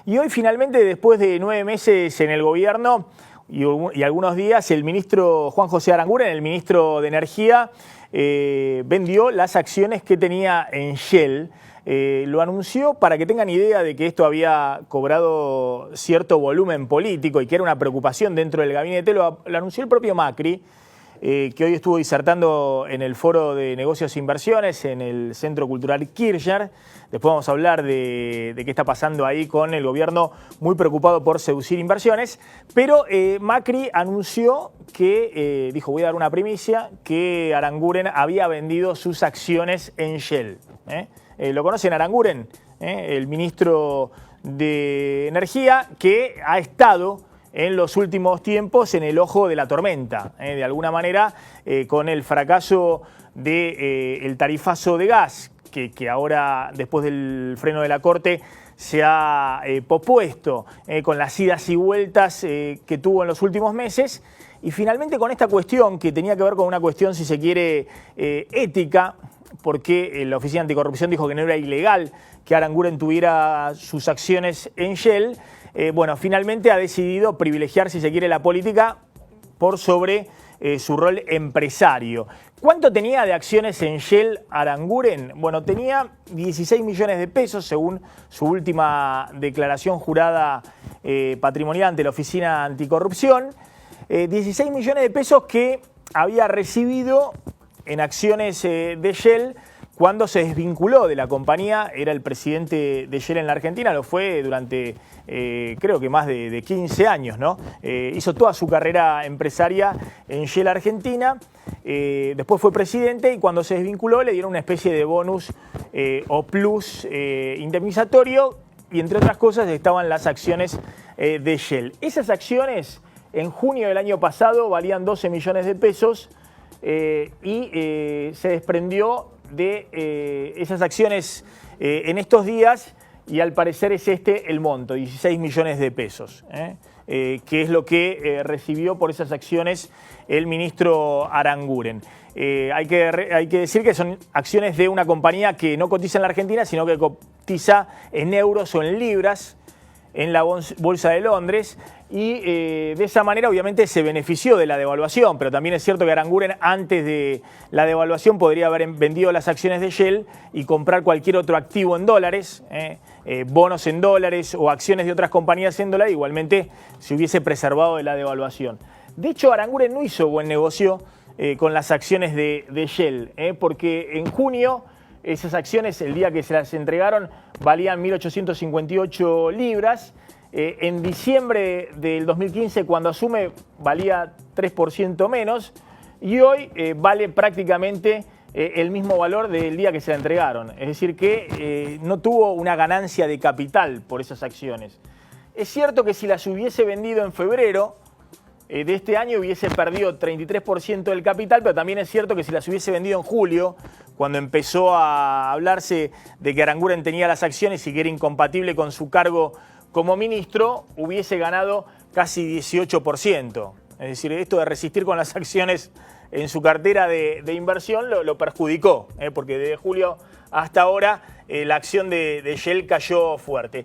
Y hoy finalmente, después de 9 meses en el gobierno y algunos días, el ministro Juan José Aranguren, el ministro de Energía, vendió las acciones que tenía en Shell. Lo anunció para que tengan idea de que esto había cobrado cierto volumen político y que era una preocupación dentro del gabinete. Lo anunció el propio Macri, que hoy estuvo disertando en el Foro de Negocios e Inversiones en el Centro Cultural Kirchner. Después vamos a hablar de qué está pasando ahí con el gobierno muy preocupado por seducir inversiones. Pero Macri anunció que, dijo, voy a dar una primicia, que Aranguren había vendido sus acciones en Shell. ¿Lo conocen Aranguren? El ministro de Energía, que ha estado en los últimos tiempos en el ojo de la tormenta, de alguna manera, con el fracaso del tarifazo de gas, que ahora, después del freno de la Corte, se ha pospuesto, con las idas y vueltas que tuvo en los últimos meses, y finalmente con esta cuestión, que tenía que ver con una cuestión, si se quiere, ética, porque la Oficina Anticorrupción dijo que no era ilegal que Aranguren tuviera sus acciones en Shell. Bueno, finalmente ha decidido privilegiar, si se quiere, la política por sobre su rol empresario. ¿Cuánto tenía de acciones en Shell Aranguren? Bueno, tenía 16 millones de pesos, según su última declaración jurada patrimonial ante la Oficina Anticorrupción. 16 millones de pesos que había recibido en acciones de Shell cuando se desvinculó de la compañía. Era el presidente de Shell en la Argentina, lo fue durante creo que más de 15 años, ¿no? Hizo toda su carrera empresaria en Shell Argentina, después fue presidente y cuando se desvinculó le dieron una especie de bonus o plus indemnizatorio, y entre otras cosas estaban las acciones de Shell. Esas acciones en junio del año pasado valían 12 millones de pesos y se desprendió de esas acciones en estos días, y al parecer es este el monto, 16 millones de pesos, que es lo que recibió por esas acciones el ministro Aranguren. Hay que decir que son acciones de una compañía que no cotiza en la Argentina, sino que cotiza en euros o en libras en la Bolsa de Londres, y de esa manera obviamente se benefició de la devaluación, pero también es cierto que Aranguren antes de la devaluación podría haber vendido las acciones de Shell y comprar cualquier otro activo en dólares, bonos en dólares o acciones de otras compañías en dólares, igualmente se hubiese preservado de la devaluación. De hecho, Aranguren no hizo buen negocio con las acciones de Shell, porque en junio esas acciones, el día que se las entregaron, valían 1.858 libras. En diciembre del 2015, cuando asume, valía 3% menos. Y hoy vale prácticamente el mismo valor del día que se la entregaron. Es decir, que no tuvo una ganancia de capital por esas acciones. Es cierto que si las hubiese vendido en febrero de este año hubiese perdido 33% del capital, pero también es cierto que si las hubiese vendido en julio, cuando empezó a hablarse de que Aranguren tenía las acciones y que era incompatible con su cargo como ministro, hubiese ganado casi 18%. Es decir, esto de resistir con las acciones en su cartera de inversión lo perjudicó, porque desde julio hasta ahora la acción de Shell cayó fuerte.